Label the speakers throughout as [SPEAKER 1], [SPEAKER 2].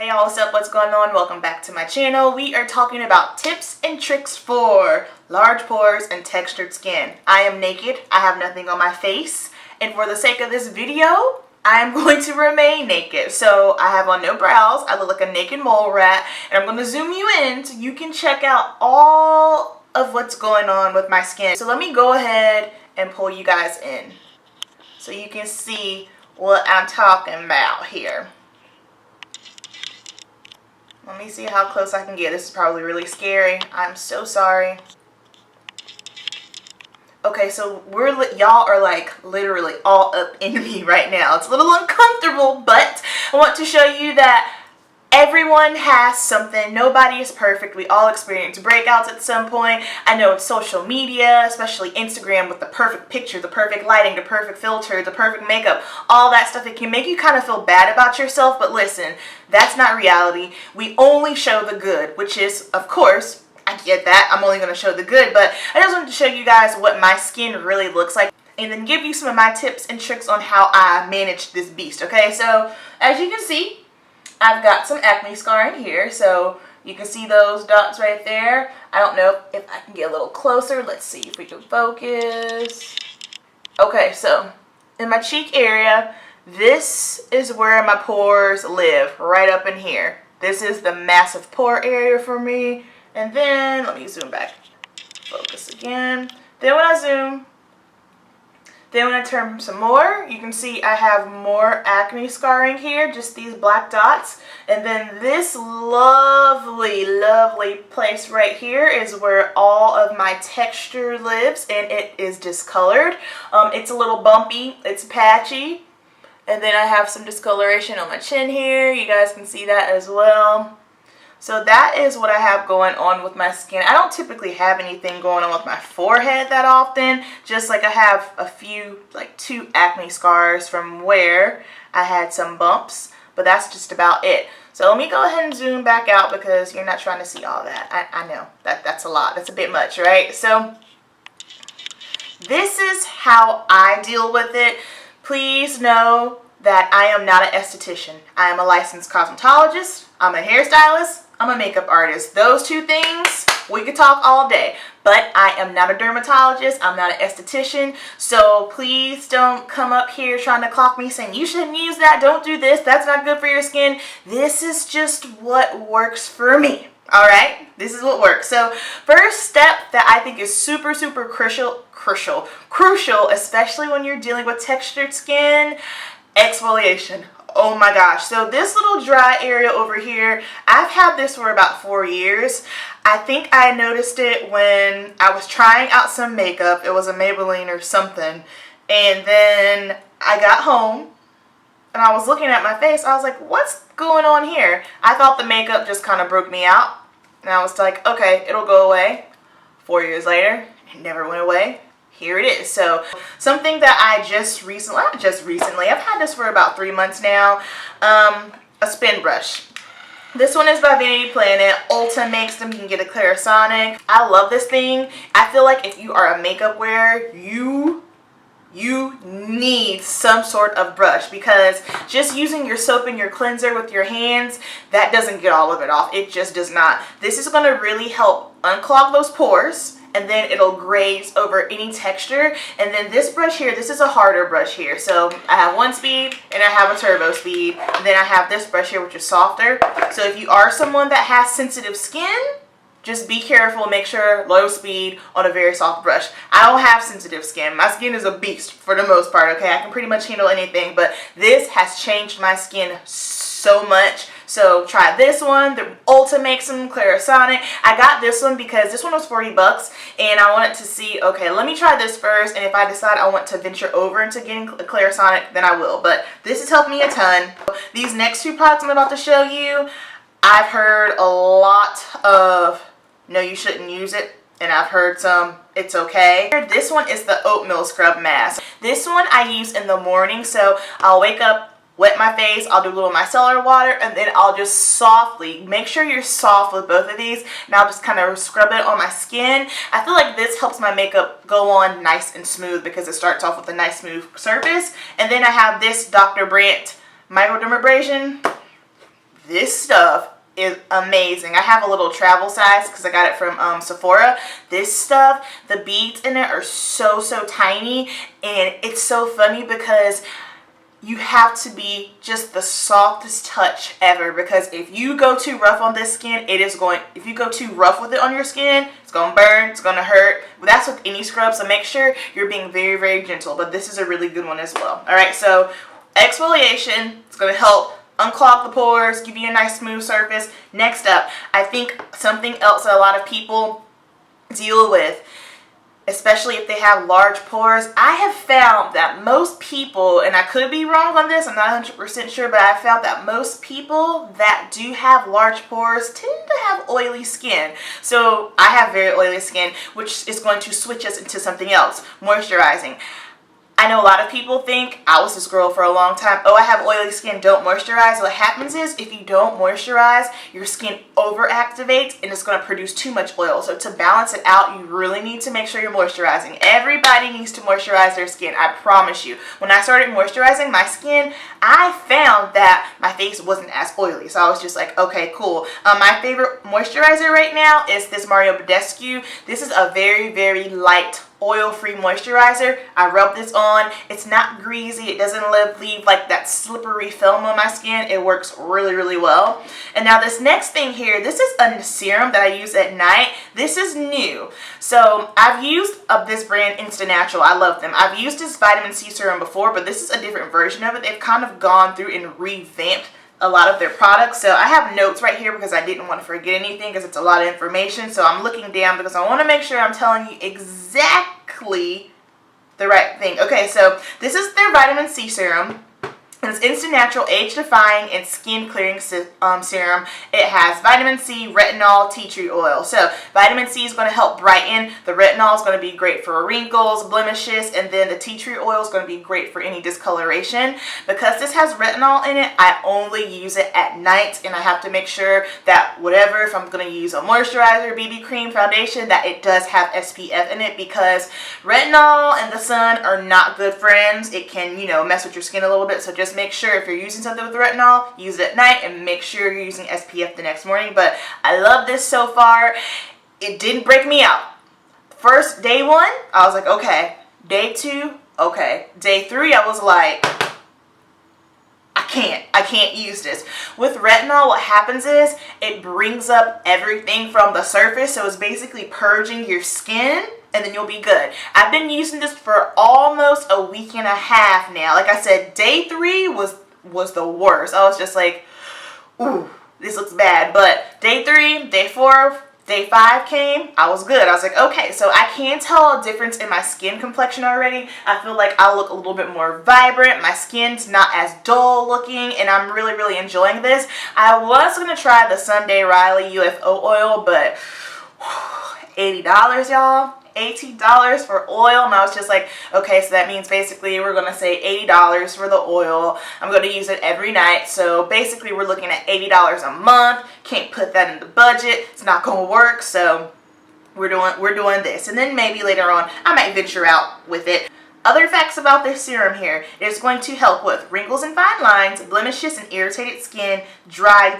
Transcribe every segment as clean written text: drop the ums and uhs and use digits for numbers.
[SPEAKER 1] Hey y'all, what's up? What's going on? Welcome back to my channel. We are talking about tips and tricks for large pores and textured skin. I am naked. I have nothing on my face. And for the sake of this video, I am going to remain naked. So I have on no brows. I look like a naked mole rat. And I'm going to zoom you in so you can check out all of what's going on with my skin. So let me go ahead and pull you guys in so you can see what I'm talking about here. Let me see how close I can get. This is probably really scary. I'm so sorry. Okay, so y'all are like literally all up in me right now. It's a little uncomfortable, but I want to show you that everyone has something. Nobody is perfect. We all experience breakouts at some point. I know it's social media, especially Instagram, with the perfect picture, the perfect lighting, the perfect filter, the perfect makeup, all that stuff. It can make you kind of feel bad about yourself, but listen, that's not reality. We only show the good, which is, of course, I get that. I'm only going to show the good, but I just wanted to show you guys what my skin really looks like and then give you some of my tips and tricks on how I manage this beast, okay? So, as you can see, I've got some acne scarring here, so you can see those dots right there. I don't know if I can get a little closer. Let's see if we can focus. Okay, so in my cheek area, this is where my pores live, right up in here. This is the massive pore area for me. And then, let me zoom back. Focus again. Then when I turn some more, you can see I have more acne scarring here, just these black dots. And then this lovely, lovely place right here is where all of my texture lives, and it is discolored. It's a little bumpy, it's patchy. And then I have some discoloration on my chin here. You guys can see that as well. So that is what I have going on with my skin. I don't typically have anything going on with my forehead that often. Just like I have a few, like 2 acne scars from where I had some bumps. But that's just about it. So let me go ahead and zoom back out because you're not trying to see all that. I know, that's a lot. That's a bit much, right? So this is how I deal with it. Please know that I am not an esthetician. I am a licensed cosmetologist. I'm a hairstylist. I'm a makeup artist. Those 2 things, we could talk all day. But I am not a dermatologist. I'm not an esthetician. So please don't come up here trying to clock me saying, you shouldn't use that. Don't do this. That's not good for your skin. This is just what works for me. Alright? This is what works. So first step that I think is super, super crucial, especially when you're dealing with textured skin, exfoliation. Oh my gosh. So this little dry area over here, I've had this for about 4 years. I think I noticed it when I was trying out some makeup. It was a Maybelline or something. And then I got home and I was looking at my face. I was like, what's going on here? I thought the makeup just kind of broke me out. And I was like, okay, it'll go away. 4 years later, it never went away. Here it is. So something that I I've had this for about 3 months now, a spin brush. This one is by Vanity Planet. Ulta makes them. You can get a Clarisonic. I love this thing. I feel like if you are a makeup wearer, you need some sort of brush, because just using your soap and your cleanser with your hands, that doesn't get all of it off. It just does not. This is going to really help unclog those pores, and then it'll graze over any texture. And then this brush here, this is a harder brush here. So I have 1 speed and I have a turbo speed. And then I have this brush here, which is softer. So if you are someone that has sensitive skin, just be careful. Make sure low speed on a very soft brush. I don't have sensitive skin. My skin is a beast for the most part, okay? I can pretty much handle anything, but this has changed my skin so much. So try this one. The Ulta makes them, Clarisonic. I got this one because this one was 40 bucks and I wanted to see, okay, let me try this first, and if I decide I want to venture over into getting a Clarisonic, then I will. But this has helped me a ton. These next 2 products I'm about to show you, I've heard a lot of, no, you shouldn't use it. And I've heard some, it's okay. This one is the Oatmeal Scrub Mask. This one I use in the morning, so I'll wake up, wet my face, I'll do a little micellar water, and then I'll just softly, make sure you're soft with both of these, and I'll just kind of scrub it on my skin. I feel like this helps my makeup go on nice and smooth because it starts off with a nice smooth surface. And then I have this Brant Microdermabrasion. this stuff is amazing. I have a little travel size because I got it from Sephora. This stuff, the beads in it are so tiny, and it's so funny because you have to be just the softest touch ever, because if you go too rough on this skin, if you go too rough with it on your skin, it's going to burn, it's going to hurt. But that's with any scrub, so make sure you're being very gentle. But this is a really good one as well. Alright, so exfoliation, it's going to help unclog the pores, give you a nice smooth surface. Next up, I think something else that a lot of people deal with, especially if they have large pores, I have found that most people, and I could be wrong on this, I'm not 100% sure, but I found that most people that do have large pores tend to have oily skin. So I have very oily skin, which is going to switch us into something else, moisturizing. I know a lot of people think, I was this girl for a long time, oh, I have oily skin, don't moisturize. What happens is, if you don't moisturize, your skin overactivates and it's going to produce too much oil. So to balance it out, you really need to make sure you're moisturizing. Everybody needs to moisturize their skin, I promise you. When I started moisturizing my skin, I found that my face wasn't as oily. So I was just like, okay, cool. My favorite moisturizer right now is this Badescu. This is a very light oil-free moisturizer. I rub this on. It's not greasy. It doesn't leave like that slippery film on my skin. It works really well. And now this next thing here, this is a serum that I use at night. This is new. So I've used this brand Insta Natural. I love them. I've used this vitamin C serum before, but this is a different version of it. They've kind of gone through and revamped a lot of their products. So I have notes right here because I didn't want to forget anything, because it's a lot of information. So I'm looking down because I want to make sure I'm telling you exactly the right thing. Okay, so this is their vitamin C serum. It's Instant Natural Age Defying and Skin Clearing Serum. It has vitamin C, retinol, tea tree oil. So vitamin C is going to help brighten. The retinol is going to be great for wrinkles, blemishes, and then the tea tree oil is going to be great for any discoloration. Because this has retinol in it, I only use it at night, and I have to make sure that whatever, if I'm going to use a moisturizer, BB cream, foundation, that it does have SPF in it, because retinol and the sun are not good friends. It can, you know, mess with your skin a little bit. So just make sure if you're using something with retinol, use it at night, and make sure you're using SPF the next morning. But I love this so far. It didn't break me out. First, day 1, I was like, okay. Day 2, okay. Day 3, I was like, I can't use this. With retinol, what happens is it brings up everything from the surface, so it's basically purging your skin, and then you'll be good. I've been using this for almost a week and a half now. Like I said, day 3 was the worst. I was just like, ooh, this looks bad. But day 3, day 4, day 5 came, I was good. I was like, okay, so I can tell a difference in my skin complexion already. I feel like I look a little bit more vibrant. My skin's not as dull looking, and I'm really enjoying this. I was going to try the Sunday Riley UFO oil, but $80, y'all. $80 for oil, and I was just like, okay, so that means basically we're going to say $80 for the oil. I'm going to use it every night, so basically we're looking at $80 a month. Can't put that in the budget. It's not going to work, so we're doing this, and then maybe later on I might venture out with it. Other facts about this serum here: it is going to help with wrinkles and fine lines, blemishes and irritated skin, dry,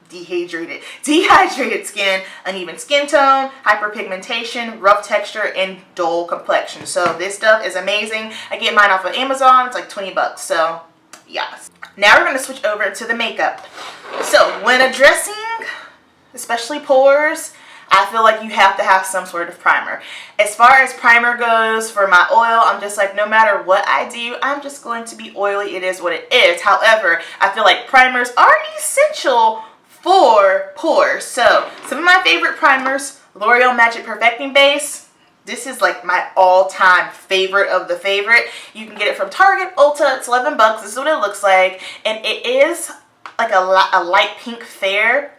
[SPEAKER 1] dehydrated skin, uneven skin tone, hyperpigmentation, rough texture, and dull complexion. So this stuff is amazing. I get mine off of Amazon. It's like 20 bucks. So yes. Now we're going to switch over to the makeup. So when addressing, especially pores, I feel like you have to have some sort of primer. As far as primer goes, for my oil, I'm just like, no matter what I do, I'm just going to be oily. It is what it is. However, I feel like primers are essential for pores. So some of my favorite primers: L'Oreal Magic Perfecting Base. This is like my all-time favorite of the favorite. You can get it from Target, Ulta. It's 11 bucks. This is what it looks like, and it is like a light pink fair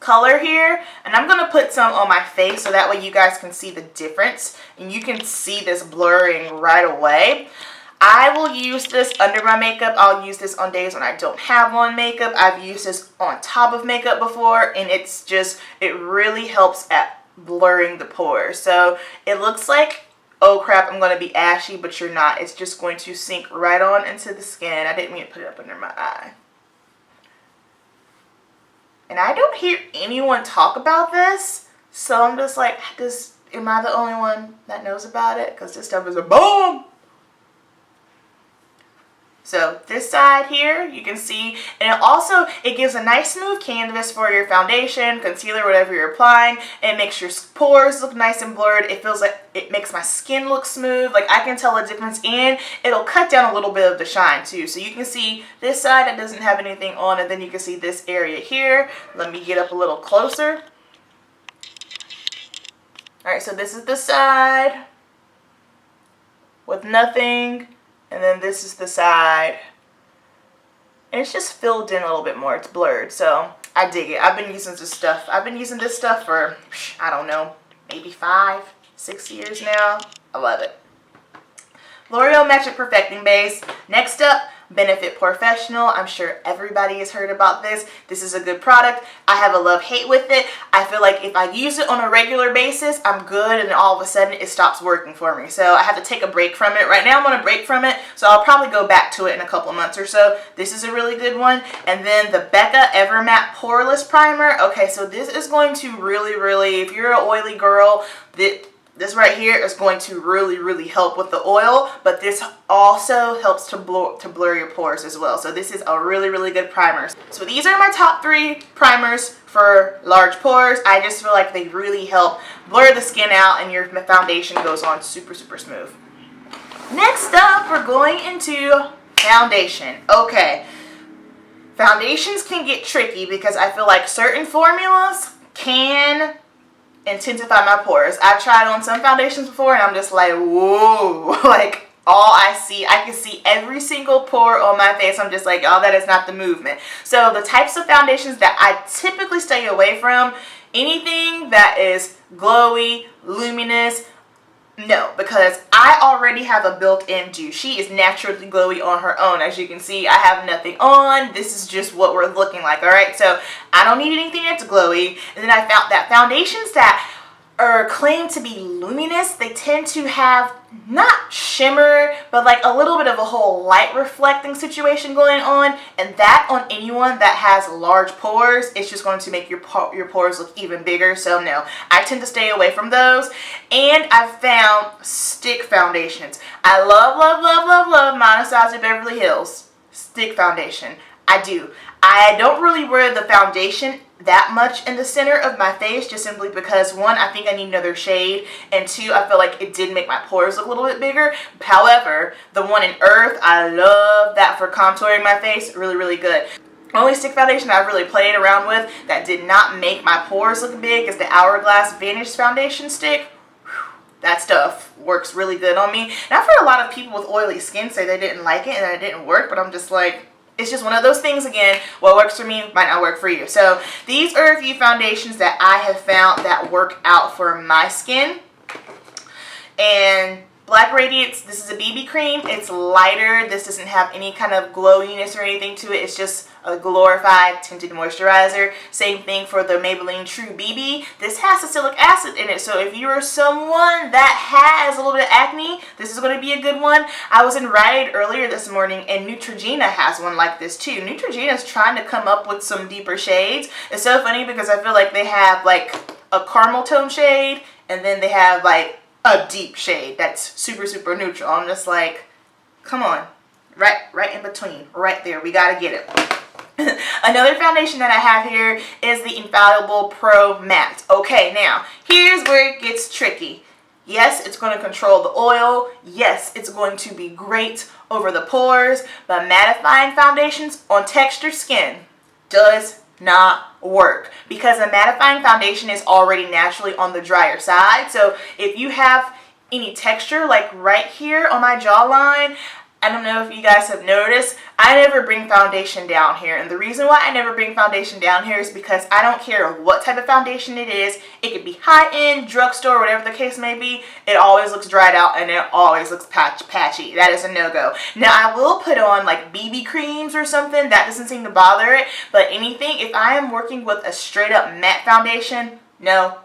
[SPEAKER 1] color here, and I'm gonna put some on my face so that way you guys can see the difference, and you can see this blurring right away. I will use this under my makeup. I'll use this on days when I don't have on makeup. I've used this on top of makeup before, and it's just, it really helps at blurring the pores. So it looks like, oh crap, I'm going to be ashy, but you're not. It's just going to sink right on into the skin. I didn't mean to put it up under my eye. And I don't hear anyone talk about this. So I'm just like, am I the only one that knows about it? Because this stuff is a bomb. So this side here, you can see, and it gives a nice smooth canvas for your foundation, concealer, whatever you're applying. It makes your pores look nice and blurred. It feels like it makes my skin look smooth. Like I can tell the difference, and it'll cut down a little bit of the shine too. So you can see this side that doesn't have anything on, and then you can see this area here. Let me get up a little closer. All right, so this is the side with nothing. And then this is the side. And it's just filled in a little bit more. It's blurred. So I dig it. I've been using this stuff. I've been using this stuff for, I don't know, maybe 5, 6 years now. I love it. L'Oreal Magic Perfecting Base. Next up, Benefit Porefessional. I'm sure everybody has heard about this. This is a good product. I have a love-hate with it. I feel like if I use it on a regular basis, I'm good, and then all of a sudden it stops working for me. So I have to take a break from it. Right now I'm on a break from it, so I'll probably go back to it in a couple of months or so. This is a really good one. And then the Becca Evermatte Poreless Primer. Okay, so this is going to really, if you're an oily girl, this right here is going to really help with the oil, but this also helps to blur your pores as well. So this is a really good primer. So these are my top 3 primers for large pores. I just feel like they really help blur the skin out, and your foundation goes on super smooth. Next up, we're going into foundation. Okay, foundations can get tricky because I feel like certain formulas can intensify my pores. I've tried on some foundations before, and I'm just like, whoa, like I can see every single pore on my face. I'm just like, oh, that is not the movement. So the types of foundations that I typically stay away from, anything that is glowy, luminous, no, because I already have a built-in dew. She is naturally glowy on her own. As you can see, I have nothing on. This is just what we're looking like, all right? So I don't need anything that's glowy. And then I found that foundations that are claimed to be luminous, they tend to have not shimmer, but like a little bit of a whole light reflecting situation going on, and that on anyone that has large pores, it's just going to make your pores look even bigger. So no, I tend to stay away from those. And I've found stick foundations. I love my Anastasia Beverly Hills stick foundation. I do. I don't really wear the foundation that much in the center of my face, just simply because 1, I think I need another shade, and 2, I feel like it did make my pores look a little bit bigger. However, the one in Earth, I love that for contouring my face. Really good. The only stick foundation I've really played around with that did not make my pores look big is the Hourglass Vanish foundation stick. That stuff works really good on me. And I've heard a lot of people with oily skin say they didn't like it and that it didn't work, but I'm just like, it's just one of those things again. What works for me might not work for you. So these are a few foundations that I have found that work out for my skin. And Black Radiance, this is a BB cream. It's lighter. This doesn't have any kind of glowiness or anything to it. It's just a glorified tinted moisturizer. Same thing for the Maybelline True BB. This has salicylic acid in it, so if you are someone that has a little bit of acne, this is going to be a good one. I was in Rite earlier this morning, and Neutrogena has one like this too. Neutrogena is trying to come up with some deeper shades. It's so funny because I feel like they have like a caramel tone shade, and then they have like a deep shade that's super neutral. I'm just like, come on, right in between, right there. We gotta get it. Another foundation that I have here is the Infallible Pro Matte. Okay, now here's where it gets tricky. Yes, it's going to control the oil. Yes, it's going to be great over the pores, but mattifying foundations on textured skin does not work because a mattifying foundation is already naturally on the drier side. So if you have any texture, like right here on my jawline, I don't know if you guys have noticed, I never bring foundation down here. And the reason why I never bring foundation down here is because I don't care what type of foundation it is. It could be high-end, drugstore, whatever the case may be. It always looks dried out and it always looks patchy. That is a no-go. Now, I will put on like BB creams or something. That doesn't seem to bother it. But anything, if I am working with a straight-up matte foundation, no.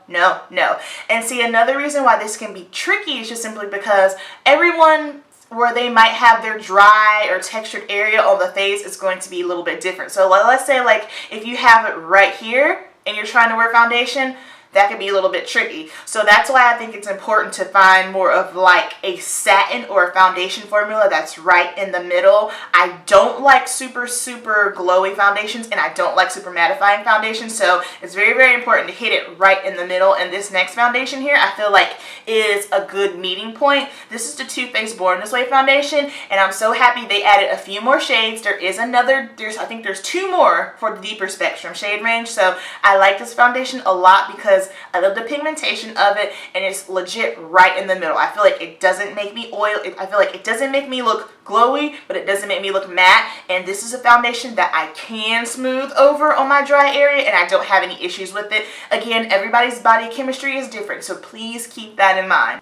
[SPEAKER 1] And see, another reason why this can be tricky is just simply because everyone where they might have their dry or textured area on the face is going to be a little bit different. So let's say like if you have it right here and you're trying to wear foundation, that can be a little bit tricky. So that's why I think it's important to find more of like a satin or a foundation formula that's right in the middle. I don't like super glowy foundations, and I don't like super mattifying foundations, so it's very important to hit it right in the middle. And this next foundation here, I feel like is a good meeting point. This is the Too Faced Born This Way foundation, and I'm so happy they added a few more shades. There is another, I think there's 2 more for the deeper spectrum shade range, so I like this foundation a lot because I love the pigmentation of it, and it's legit right in the middle. I feel like it doesn't make me I feel like it doesn't make me look glowy, but it doesn't make me look matte. And this is a foundation that I can smooth over on my dry area, and I don't have any issues with it. Again, everybody's body chemistry is different, so please keep that in mind.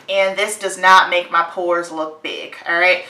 [SPEAKER 1] And this does not make my pores look big, all right?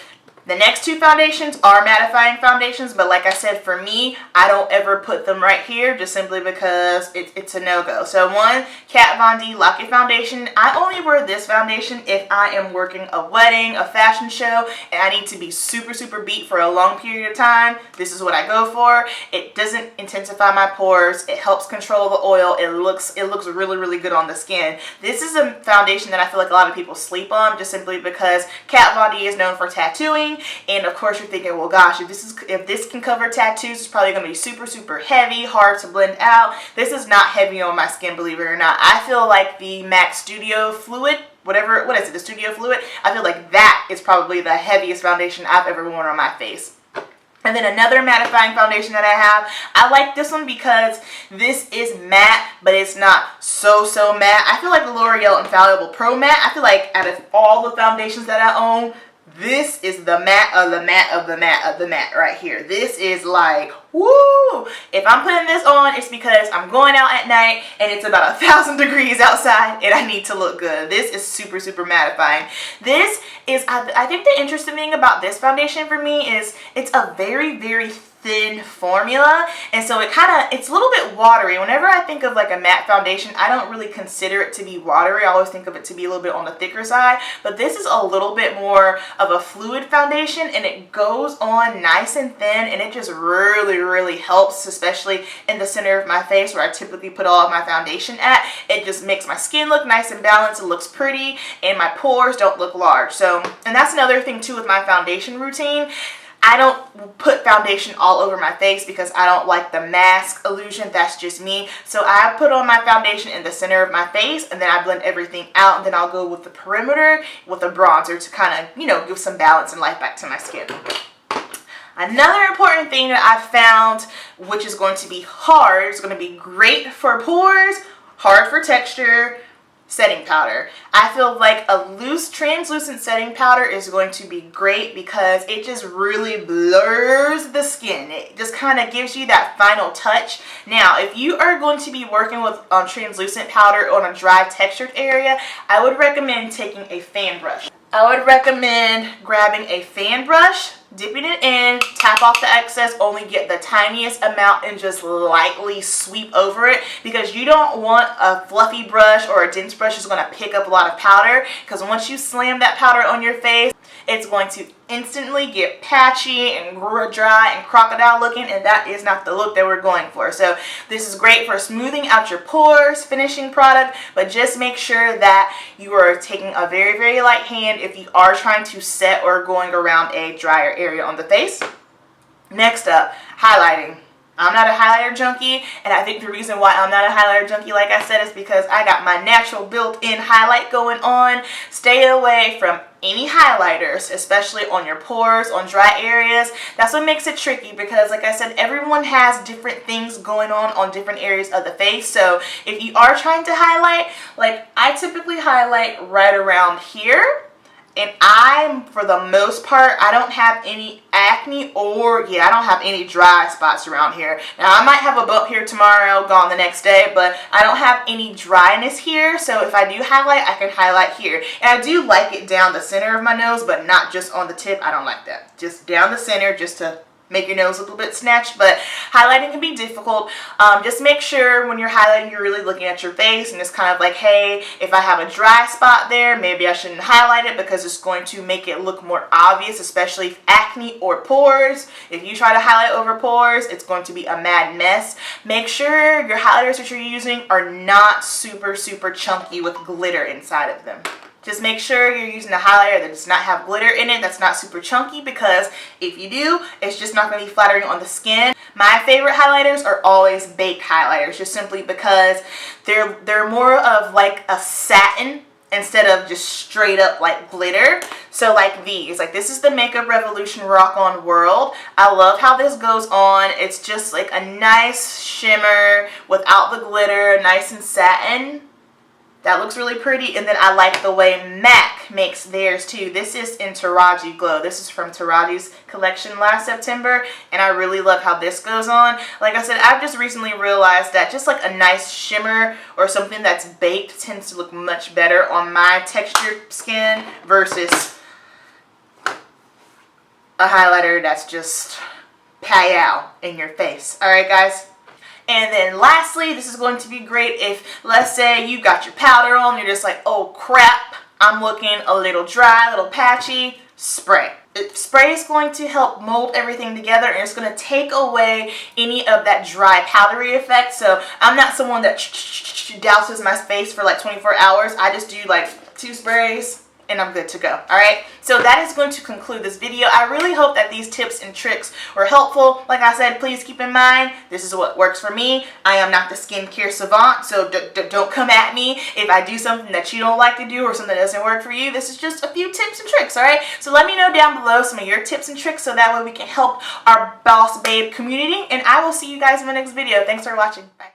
[SPEAKER 1] The next 2 foundations are mattifying foundations, but like I said, for me, I don't ever put them right here just simply because it's a no-go. So one, Kat Von D Lock-It Foundation. I only wear this foundation if I am working a wedding, a fashion show, and I need to be super beat for a long period of time. This is what I go for. It doesn't intensify my pores. It helps control the oil. It looks really good on the skin. This is a foundation that I feel like a lot of people sleep on just simply because Kat Von D is known for tattooing. And of course you're thinking, well gosh, if this can cover tattoos, it's probably going to be super heavy, hard to blend out. This is not heavy on my skin, believe it or not. I feel like the MAC Studio Fluid, what is it, the Studio Fluid, I feel like that is probably the heaviest foundation I've ever worn on my face. And then another mattifying foundation that I have, I like this one because this is matte, but it's not so matte. I feel like the L'Oreal Infallible Pro Matte, I feel like out of all the foundations that I own, this is the matte of the matte of the matte of the matte right here. This is like, woo! If I'm putting this on, it's because I'm going out at night and it's about 1,000 degrees outside and I need to look good. This is super mattifying. This is, I think the interesting thing about this foundation for me is it's a very thin formula, and so it's a little bit watery. Whenever I think of like a matte foundation, I don't really consider it to be watery. I always think of it to be a little bit on the thicker side, but this is a little bit more of a fluid foundation, and it goes on nice and thin, and it just really helps, especially in the center of my face where I typically put all of my foundation at. It just makes my skin look nice and balanced. It looks pretty, and my pores don't look large. So, and that's another thing too with my foundation routine. I don't put foundation all over my face because I don't like the mask illusion. That's just me. So I put on my foundation in the center of my face, and then I blend everything out, and then I'll go with the perimeter with a bronzer to kind of, give some balance and life back to my skin. Another important thing that I've found, which is going to be hard, it's going to be great for pores, hard for texture, setting powder. I feel like a loose translucent setting powder is going to be great because it just really blurs the skin. It just kind of gives you that final touch. Now, if you are going to be working with translucent powder on a dry textured area, I would recommend taking a fan brush. I would recommend grabbing a fan brush, dipping it in, tap off the excess, only get the tiniest amount and just lightly sweep over it, because you don't want a fluffy brush or a dense brush that's going to pick up a lot of powder, because once you slam that powder on your face, it's going to instantly get patchy and dry and crocodile looking, and that is not the look that we're going for. So this is great for smoothing out your pores, finishing product, but just make sure that you are taking a very light hand if you are trying to set or going around a drier area on the face. Next up, highlighting. I'm not a highlighter junkie, and I think the reason why I'm not a highlighter junkie, like I said, is because I got my natural built-in highlight going on. Stay away from any highlighters, especially on your pores, on dry areas. That's what makes it tricky, because like I said, everyone has different things going on different areas of the face. So if you are trying to highlight, like I typically highlight right around here. And for the most part, I don't have any acne or, I don't have any dry spots around here. Now, I might have a bump here tomorrow, gone the next day, but I don't have any dryness here. So if I do highlight, I can highlight here. And I do like it down the center of my nose, but not just on the tip. I don't like that. Just down the center, just to make your nose look a little bit snatched, but highlighting can be difficult. Just make sure when you're highlighting, you're really looking at your face, and it's kind of like, hey, if I have a dry spot there, maybe I shouldn't highlight it because it's going to make it look more obvious, especially acne or pores. If you try to highlight over pores, it's going to be a mad mess. Make sure your highlighters that you're using are not super, super chunky with glitter inside of them. Just make sure you're using a highlighter that does not have glitter in it, that's not super chunky, because if you do, it's just not going to be flattering on the skin. My favorite highlighters are always baked highlighters, just simply because they're more of like a satin instead of just straight up like glitter. So like these, like this is the Makeup Revolution Rock On World. I love how this goes on. It's just like a nice shimmer without the glitter, nice and satin. That looks really pretty. And then I like the way MAC makes theirs too. This is in Taraji Glow. This is from Taraji's collection last September, and I really love how this goes on. Like I said, I've just recently realized that just like a nice shimmer or something that's baked tends to look much better on my textured skin versus a highlighter that's just pow in your face. Alright guys? And then lastly, this is going to be great if, let's say, you got your powder on, you're just like, oh crap, I'm looking a little dry, a little patchy. Spray. Spray is going to help mold everything together, and it's going to take away any of that dry powdery effect. So I'm not someone that douses my face for like 24 hours. I just do like 2 sprays and I'm good to go. Alright, so that is going to conclude this video. I really hope that these tips and tricks were helpful. Like I said, please keep in mind, this is what works for me. I am not the skincare savant, so don't come at me if I do something that you don't like to do or something that doesn't work for you. This is just a few tips and tricks, alright? So let me know down below some of your tips and tricks so that way we can help our Boss Babe community, and I will see you guys in my next video. Thanks for watching. Bye.